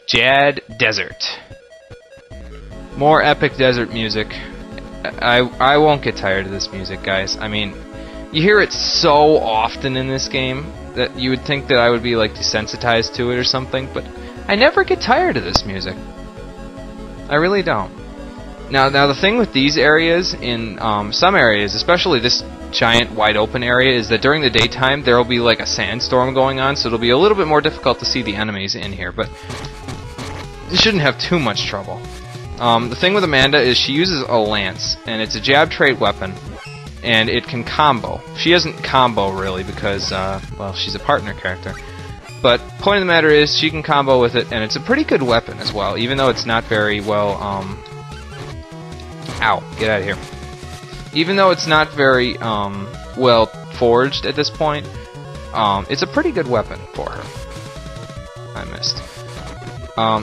Jadd Desert. More epic desert music. I won't get tired of this music, guys. I mean, you hear it so often in this game that you would think that I would be like desensitized to it or something, but I never get tired of this music. I really don't. Now the thing with these areas, in some areas, especially this giant wide open area, is that during the daytime there will be like a sandstorm going on, so it'll be a little bit more difficult to see the enemies in here, but you shouldn't have too much trouble. The thing with Amanda is she uses a lance, and it's a jab trait weapon, and it can combo. She doesn't combo really because, well, she's a partner character. But point of the matter is she can combo with it, and it's a pretty good weapon as well, even though it's not very well, ow, get out of here. Even though it's not very, well forged at this point, it's a pretty good weapon for her. I missed.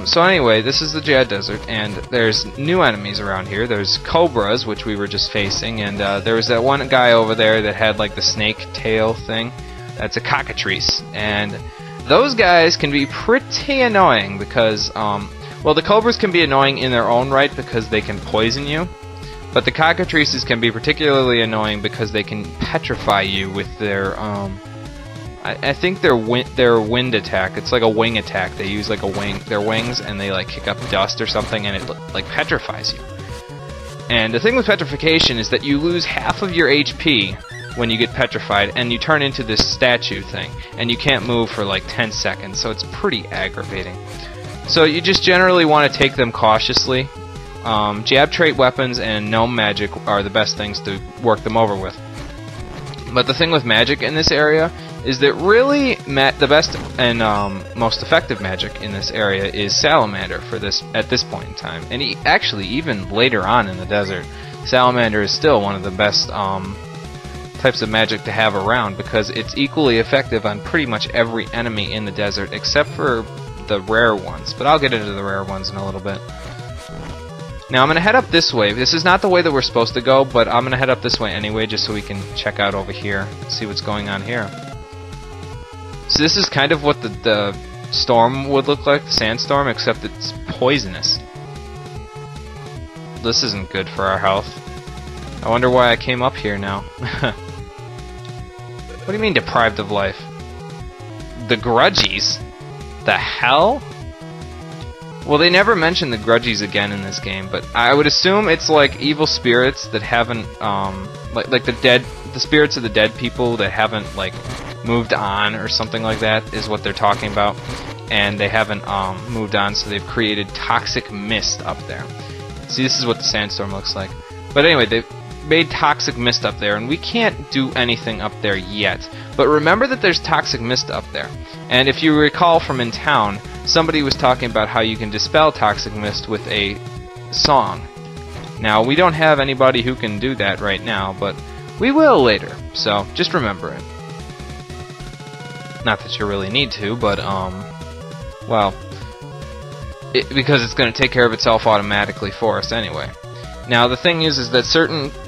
So anyway, this is the Jade Desert, and there's new enemies around here. There's cobras, which we were just facing, and there was that one guy over there that had like the snake tail thing. That's a cockatrice, and those guys can be pretty annoying because, well, the cobras can be annoying in their own right because they can poison you, but the cockatrices can be particularly annoying because they can petrify you with their, I think their wind attack. It's like a wing attack. They use like their wings, and they like kick up dust or something, and it like petrifies you. And the thing with petrification is that you lose half of your HP when you get petrified, and you turn into this statue thing, and you can't move for like 10 seconds, so it's pretty aggravating. So you just generally want to take them cautiously. Jab trait weapons and gnome magic are the best things to work them over with. But the thing with magic in this area is that really the best and most effective magic in this area is Salamander at this point in time. And actually, even later on in the desert, Salamander is still one of the best types of magic to have around because it's equally effective on pretty much every enemy in the desert except for the rare ones. But I'll get into the rare ones in a little bit. Now I'm going to head up this way. This is not the way that we're supposed to go, but I'm going to head up this way anyway just so we can check out over here, see what's going on here. So this is kind of what the storm would look like, the sandstorm, except it's poisonous. This isn't good for our health. I wonder why I came up here now. What do you mean deprived of life? The grudgies? The hell? Well, they never mention the grudgies again in this game, but I would assume it's like evil spirits that haven't, like the spirits of the dead people that haven't, like, moved on or something like that is what they're talking about, and they haven't moved on, so they've created toxic mist up there. See, this is what the sandstorm looks like. But anyway, they've made toxic mist up there, and we can't do anything up there yet. But remember that there's toxic mist up there. And if you recall from in town, somebody was talking about how you can dispel toxic mist with a song. Now, we don't have anybody who can do that right now, but we will later, so just remember it. Not that you really need to, but, well, because it's going to take care of itself automatically for us anyway. Now, the thing is that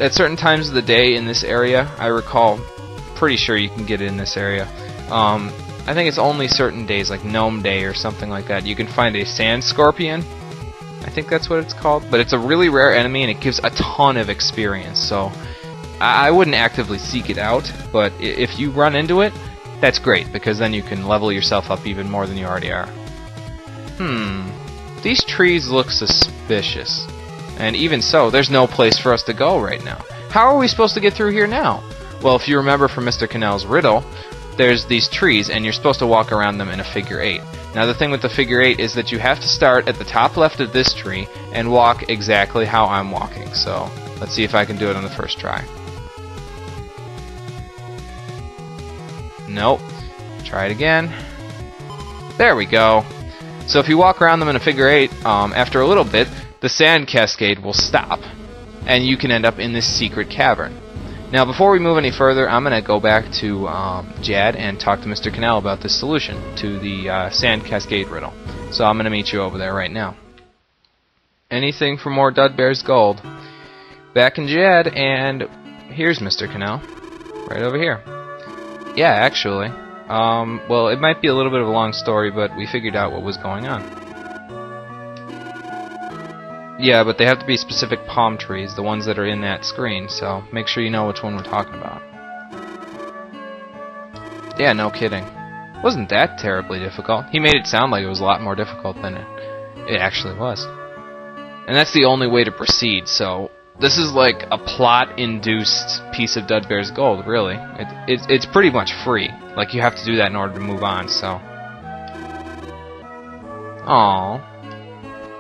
at certain times of the day in this area, I recall, pretty sure you can get it in this area, I think it's only certain days, like Gnome Day or something like that, you can find a sand scorpion. I think that's what it's called, but it's a really rare enemy and it gives a ton of experience, so I wouldn't actively seek it out, but if you run into it, that's great, because then you can level yourself up even more than you already are. These trees look suspicious. And even so, there's no place for us to go right now. How are we supposed to get through here now? Well, if you remember from Mr. Cannell's riddle, there's these trees, and you're supposed to walk around them in a figure 8. Now, the thing with the figure 8 is that you have to start at the top left of this tree and walk exactly how I'm walking. So, let's see if I can do it on the first try. Nope. Try it again. There we go. So if you walk around them in a figure 8, after a little bit, the sand cascade will stop, and you can end up in this secret cavern. Now, before we move any further, I'm going to go back to Jadd and talk to Mr. Cannell about this solution to the sand cascade riddle. So I'm going to meet you over there right now. Anything for more Dudbear's gold. Back in Jadd, and here's Mr. Cannell, right over here. Yeah, actually. Well, it might be a little bit of a long story, but we figured out what was going on. Yeah, but they have to be specific palm trees, the ones that are in that screen, so make sure you know which one we're talking about. Yeah, no kidding. Wasn't that terribly difficult. He made it sound like it was a lot more difficult than it actually was. And that's the only way to proceed, so this is like a plot-induced piece of Dudbear's Gold, really. It's pretty much free. Like, you have to do that in order to move on, so... Aww.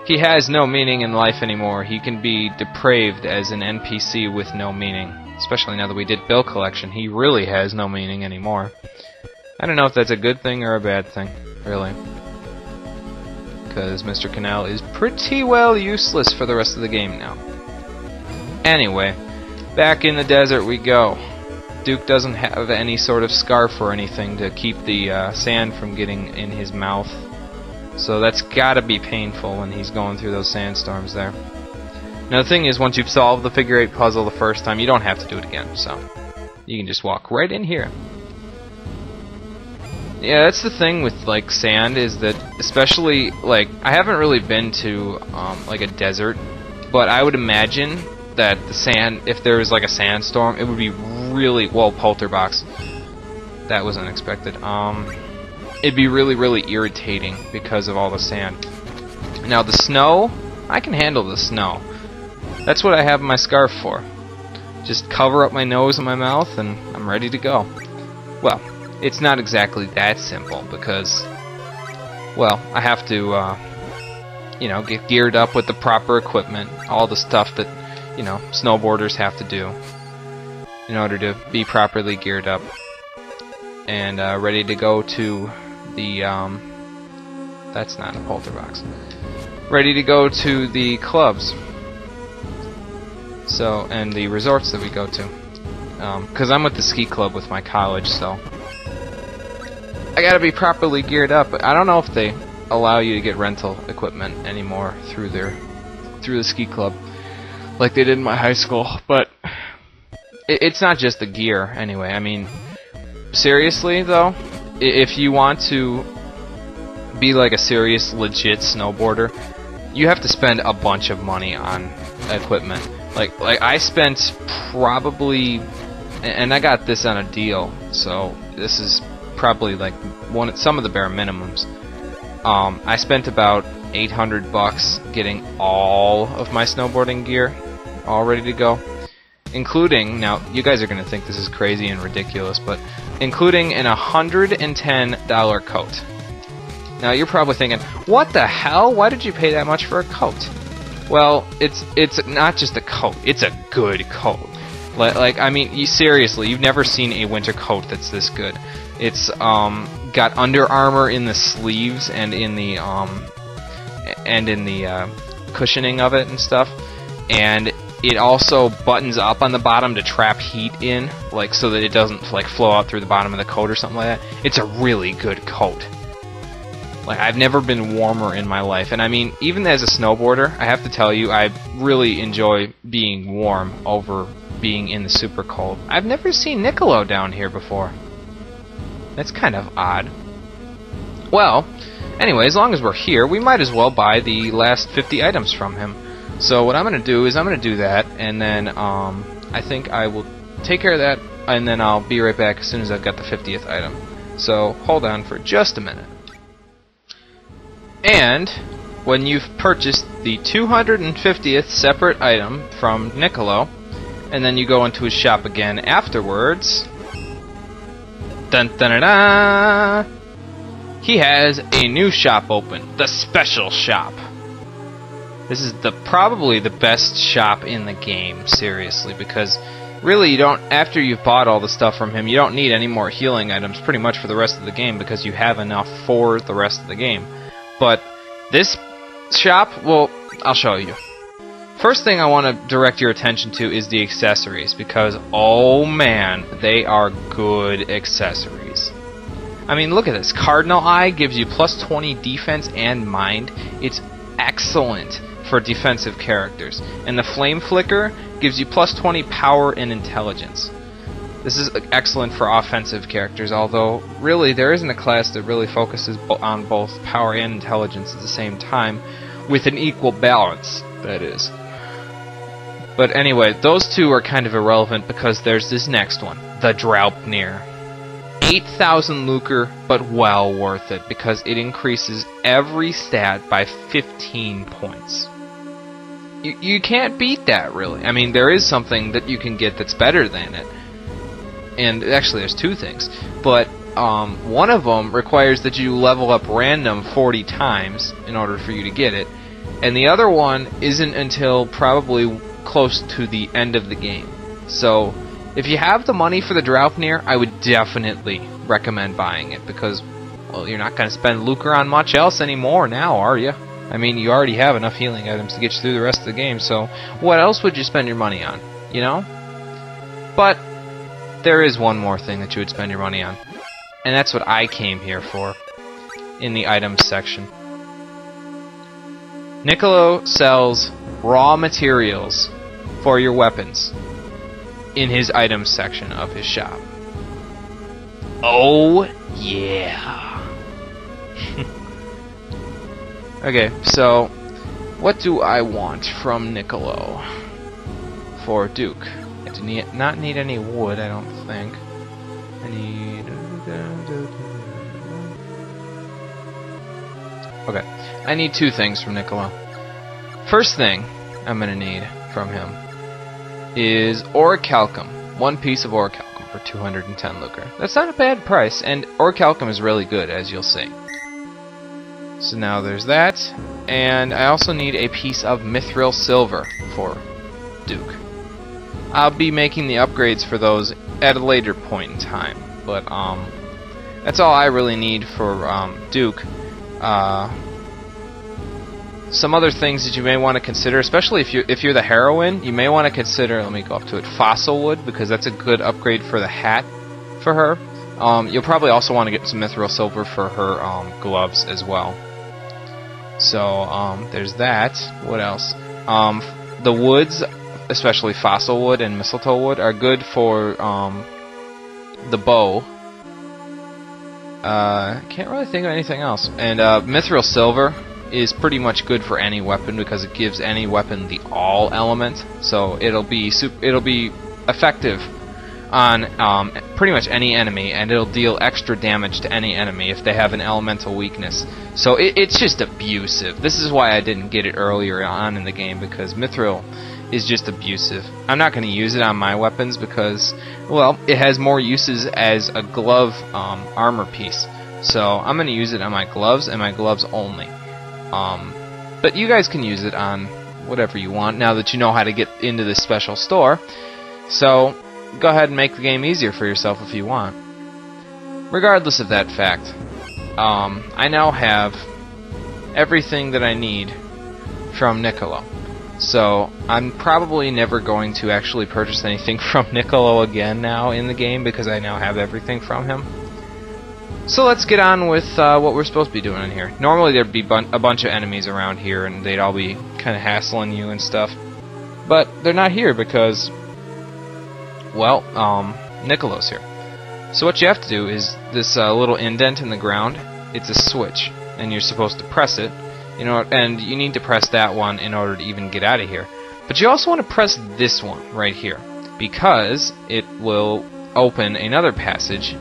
He has no meaning in life anymore. He can be depraved as an NPC with no meaning. Especially now that we did Bill Collection, he really has no meaning anymore. I don't know if that's a good thing or a bad thing, really. Because Mr. Canal is pretty well useless for the rest of the game now. Anyway, back in the desert we go. Duke doesn't have any sort of scarf or anything to keep the sand from getting in his mouth. So that's gotta be painful when he's going through those sandstorms there. Now the thing is, once you've solved the figure 8 puzzle the first time, you don't have to do it again, so you can just walk right in here. Yeah, that's the thing with like sand, is that especially like I haven't really been to like a desert, but I would imagine that the sand, if there was like a sandstorm, it would be really, well, polterbox. That was unexpected. It'd be really, really irritating because of all the sand. Now the snow, I can handle the snow. That's what I have my scarf for. Just cover up my nose and my mouth and I'm ready to go. Well, it's not exactly that simple because, well, I have to, you know, get geared up with the proper equipment, all the stuff that, you know, snowboarders have to do in order to be properly geared up and ready to go to the, that's not a polterbox. Ready to go to the clubs. So, and the resorts that we go to. Because I'm with the ski club with my college, so I gotta be properly geared up. I don't know if they allow you to get rental equipment anymore through the ski club like they did in my high school, but it's not just the gear anyway. I mean, seriously though, if you want to be like a serious, legit snowboarder, you have to spend a bunch of money on equipment. Like I spent probably, and I got this on a deal, so this is probably like some of the bare minimums. I spent about $800 getting all of my snowboarding gear all ready to go, including, now you guys are gonna think this is crazy and ridiculous, but including an $110 coat. Now you're probably thinking, what the hell? Why did you pay that much for a coat? Well, it's not just a coat, it's a good coat. Like, I mean, seriously, you've never seen a winter coat that's this good. It's got Under Armour in the sleeves and in the cushioning of it and stuff, and it also buttons up on the bottom to trap heat in, like so that it doesn't like flow out through the bottom of the coat or something like that. It's a really good coat. Like, I've never been warmer in my life, and I mean, even as a snowboarder, I have to tell you, I really enjoy being warm over being in the super cold. I've never seen Niccolo down here before. That's kind of odd. Well, anyway, as long as we're here, we might as well buy the last 50 items from him. So what I'm going to do is I'm going to do that, and then I think I will take care of that, and then I'll be right back as soon as I've got the 50th item. So hold on for just a minute. And when you've purchased the 250th separate item from Niccolo, and then you go into his shop again afterwards, dun dun da, he has a new shop open, the special shop. This is probably the best shop in the game, seriously, because really you don't, after you've bought all the stuff from him, you don't need any more healing items pretty much for the rest of the game because you have enough for the rest of the game. But this shop, well, I'll show you. First thing I want to direct your attention to is the accessories, because, oh man, they are good accessories. I mean, look at this. Cardinal Eye gives you plus 20 defense and mind. It's excellent for defensive characters. And the Flame Flicker gives you plus 20 power and intelligence. This is excellent for offensive characters, although really there isn't a class that really focuses on both power and intelligence at the same time with an equal balance. that is. But anyway, those two are kind of irrelevant because there's this next one, the Draupnir. 8,000 lucre, but well worth it because it increases every stat by 15 points. You can't beat that, really. I mean, there is something that you can get that's better than it. And actually, there's two things. But one of them requires that you level up random 40 times in order for you to get it. And the other one isn't until probably close to the end of the game. So, if you have the money for the Draupnir, I would definitely recommend buying it. Because, well, you're not going to spend lucre on much else anymore now, are you? I mean, you already have enough healing items to get you through the rest of the game, so what else would you spend your money on, you know? But there is one more thing that you would spend your money on, and that's what I came here for, in the items section. Niccolo sells raw materials for your weapons in his items section of his shop. Oh, yeah. Okay, so what do I want from Niccolo for Duke? I do not need any wood, I don't think. I need... Okay, I need two things from Niccolo. First thing I'm going to need from him is orichalcum. One piece of orichalcum for 210 lucre. That's not a bad price, and orichalcum is really good, as you'll see. So now there's that, and I also need a piece of mithril silver for Duke. I'll be making the upgrades for those at a later point in time, but that's all I really need for Duke. Some other things that you may want to consider, especially if you're the heroine, you may want to consider. Let me go up to it. Fossil wood, because that's a good upgrade for the hat for her. You'll probably also want to get some mithril silver for her gloves as well. So there's that. What else? The woods, especially fossil wood and mistletoe wood, are good for the bow. Can't really think of anything else. And mithril silver is pretty much good for any weapon because it gives any weapon the all element. So it'll be effective on pretty much any enemy, and it'll deal extra damage to any enemy if they have an elemental weakness. So it's just abusive. This is why I didn't get it earlier on in the game, because mithril is just abusive. I'm not going to use it on my weapons because, well, it has more uses as a glove armor piece. So I'm going to use it on my gloves and my gloves only. But you guys can use it on whatever you want now that you know how to get into this special store. So go ahead and make the game easier for yourself if you want. Regardless of that fact, I now have everything that I need from Niccolo. So I'm probably never going to actually purchase anything from Niccolo again now in the game because I now have everything from him. So let's get on with what we're supposed to be doing in here. Normally there'd be a bunch of enemies around here and they'd all be kind of hassling you and stuff. But they're not here because, well, Niccolo's here. So what you have to do is this little indent in the ground, it's a switch, and you're supposed to press it, and you need to press that one in order to even get out of here. But you also want to press this one right here, because it will open another passage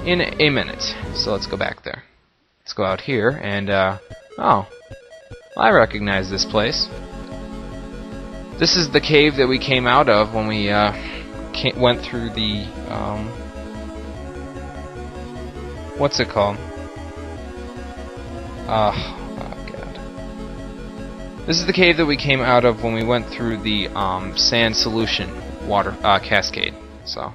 in a minute. So let's go back there. Let's go out here, and, oh, I recognize this place. This is the cave that we came out of when we went through the, what's it called? Oh god. This is the cave that we came out of when we went through the sand solution water cascade. So